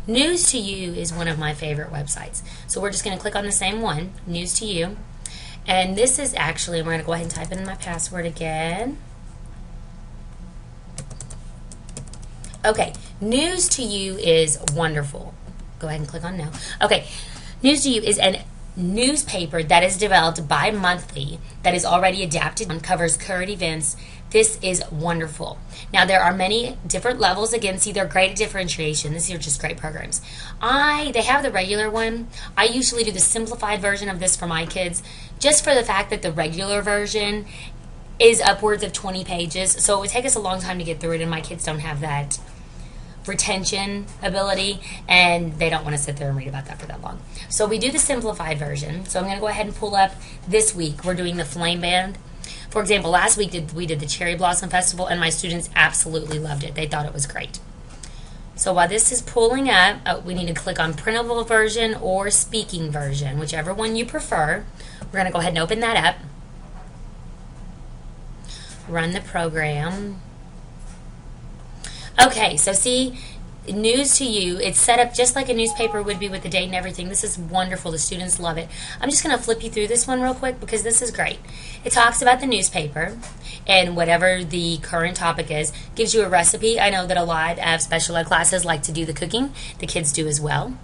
News-to-You is one of my favorite websites. So we're just going to click on the same one, News-to-You. And this is actually, we're going to go ahead and type in my password again. Okay, News-to-You is wonderful. Go ahead and click on no. Okay, News-to-You is a newspaper that is developed bi-monthly, that is already adapted and covers current events. This is wonderful. Now, there are many different levels. Again, see, they're great at differentiation. These are just great programs. They have the regular one. I usually do the simplified version of this for my kids, just for the fact that the regular version is upwards of 20 pages. So it would take us a long time to get through it, and my kids don't have that retention ability, and they don't want to sit there and read about that for that long. So we do the simplified version. So I'm going to go ahead and pull up this week. We're doing the Flame Band. For example, last week we did the Cherry Blossom Festival, and my students absolutely loved it. They thought it was great. So while this is pulling up, we need to click on printable version or speaking version, whichever one you prefer. We're going to go ahead and open that up. Run the program. Okay, so see, News-to-You, it's set up just like a newspaper would be with the date and everything. This is wonderful. The students love it. I'm just going to flip you through this one real quick because this is great. It talks about the newspaper and whatever the current topic is. Gives you a recipe. I know that a lot of special ed classes like to do the cooking. The kids do as well.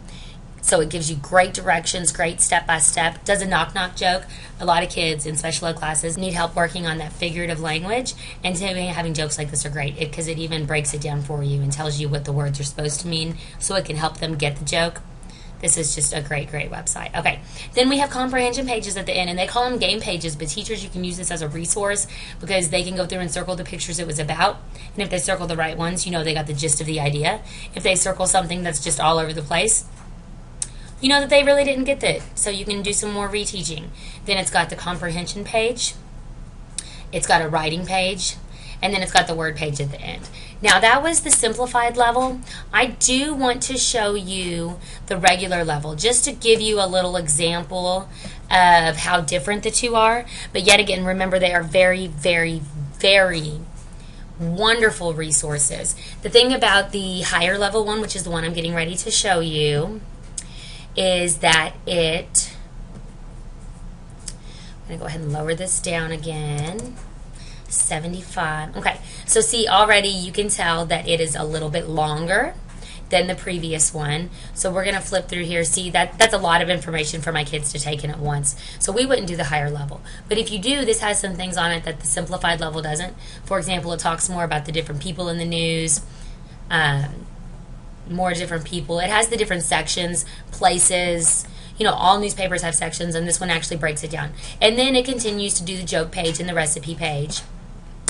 So it gives you great directions, great step-by-step. Does a knock-knock joke. A lot of kids in special ed classes need help working on that figurative language, and having jokes like this are great because it even breaks it down for you and tells you what the words are supposed to mean so it can help them get the joke. This is just a great, great website. Okay, then we have comprehension pages at the end, and they call them game pages, but teachers, you can use this as a resource because they can go through and circle the pictures it was about, and if they circle the right ones, you know they got the gist of the idea. If they circle something that's just all over the place, you know that they really didn't get that, so you can do some more reteaching. Then it's got the comprehension page, it's got a writing page, and then it's got the word page at the end. Now that was the simplified level. I do want to show you the regular level just to give you a little example of how different the two are. But yet again, remember they are very, very, very wonderful resources. The thing about the higher level one, which is the one I'm getting ready to show you, is that I'm going to go ahead and lower this down again. 75. Okay, so see, already you can tell that it is a little bit longer than the previous one. So we're going to flip through here. See, that's a lot of information for my kids to take in at once. So we wouldn't do the higher level. But if you do, this has some things on it that the simplified level doesn't. For example, it talks more about the different people in the news, more different people. It has the different sections, places. You know, all newspapers have sections, and this one actually breaks it down. And then it continues to do the joke page and the recipe page.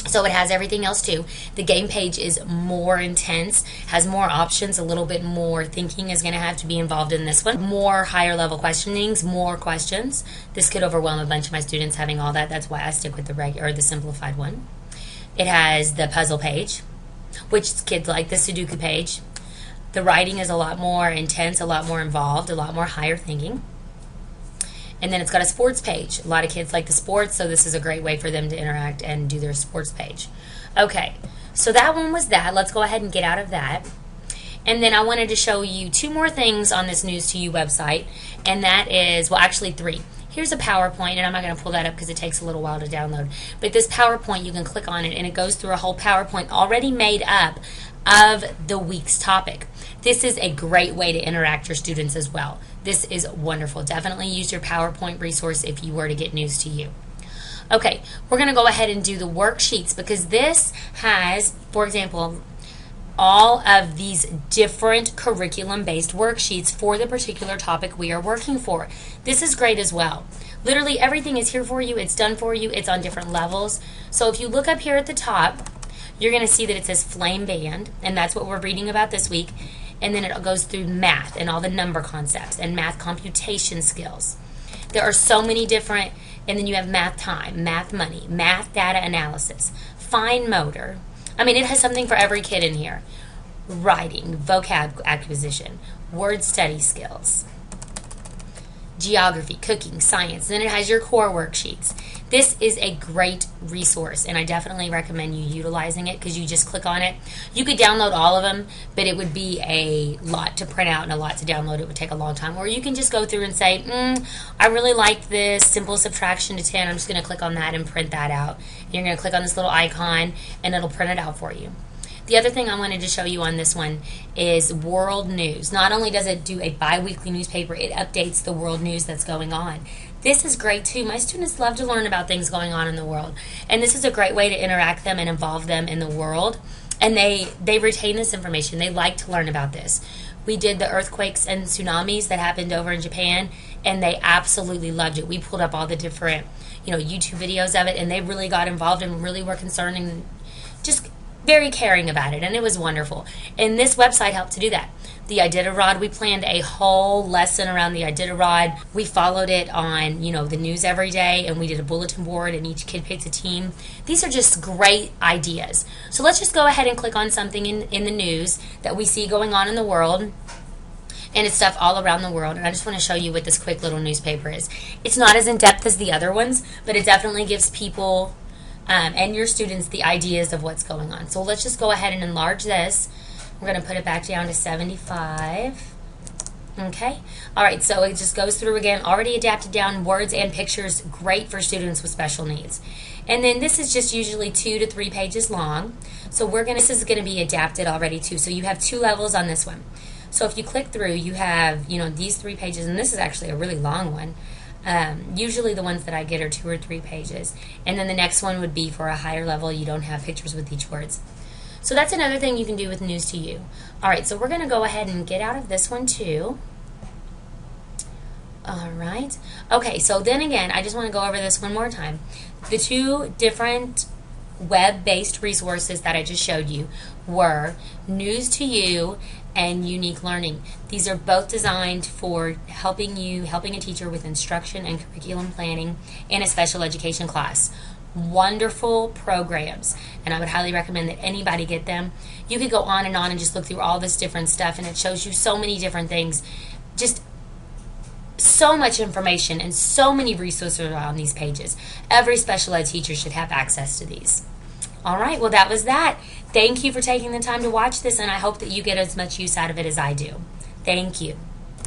So it has everything else too. The game page is more intense, has more options, a little bit more thinking is going to have to be involved in this one. More higher level questionings, more questions. This could overwhelm a bunch of my students having all that. That's why I stick with the simplified one. It has the puzzle page, which kids like, the Sudoku page. The writing is a lot more intense, a lot more involved, a lot more higher thinking. And then it's got a sports page. A lot of kids like the sports, so this is a great way for them to interact and do their sports page. Okay, so that one was that. Let's go ahead and get out of that. And then I wanted to show you two more things on this News-to-You website, and that is, well, actually three. Here's a PowerPoint, and I'm not going to pull that up because it takes a little while to download. But this PowerPoint, you can click on it, and it goes through a whole PowerPoint already made up of the week's topic. This is a great way to interact your students as well. This is wonderful. Definitely use your PowerPoint resource if you were to get News-to-You. Okay, we're going to go ahead and do the worksheets because this has, for example, all of these different curriculum-based worksheets for the particular topic we are working for. This is great as well. Literally everything is here for you. It's done for you. It's on different levels. So if you look up here at the top, you're going to see that it says Flame Band, and that's what we're reading about this week. And then it goes through math and all the number concepts and math computation skills. There are so many different, and then you have math time, math money, math data analysis, fine motor. I mean, it has something for every kid in here. Writing, vocab acquisition, word study skills, geography, cooking, science. Then it has your core worksheets. This is a great resource, and I definitely recommend you utilizing it because you just click on it. You could download all of them, but it would be a lot to print out and a lot to download. It would take a long time. Or you can just go through and say, I really like this simple subtraction to 10. I'm just going to click on that and print that out. And you're going to click on this little icon, and it'll print it out for you. The other thing I wanted to show you on this one is world news. Not only does it do a bi-weekly newspaper, it updates the world news that's going on. This is great too. My students love to learn about things going on in the world. And this is a great way to interact them and involve them in the world. And they retain this information. They like to learn about this. We did the earthquakes and tsunamis that happened over in Japan, and they absolutely loved it. We pulled up all the different, YouTube videos of it, and they really got involved and really were concerned and just very caring about it, and it was wonderful. And this website helped to do that. The Iditarod, we planned a whole lesson around the Iditarod. We followed it on, the news every day, and we did a bulletin board, and each kid picked a team. These are just great ideas. So let's just go ahead and click on something in the news that we see going on in the world. And it's stuff all around the world. And I just want to show you what this quick little newspaper is. It's not as in-depth as the other ones, but it definitely gives people and your students the ideas of what's going on. So let's just go ahead and enlarge this. We're going to put it back down to 75. Okay. All right, so it just goes through again, already adapted down, words and pictures, great for students with special needs. And then this is just usually 2 to 3 pages long. So this is going to be adapted already too. So you have 2 levels on this one. So if you click through, you have, these 3 pages, and this is actually a really long one. Usually the ones that I get are 2 or 3 pages. And then the next one would be for a higher level. You don't have pictures with each words. So that's another thing you can do with News-2-You. Alright, so we're going to go ahead and get out of this one too. Alright. Okay, so then again, I just want to go over this one more time. The 2 different web-based resources that I just showed you were News-2-You and Unique Learning. These are both designed for helping a teacher with instruction and curriculum planning in a special education class. Wonderful programs, and I would highly recommend that anybody get them. You could go on and just look through all this different stuff, and it shows you so many different things. Just so much information and so many resources on these pages. Every special ed teacher should have access to these. Alright, well that was that. Thank you for taking the time to watch this, and I hope that you get as much use out of it as I do. Thank you.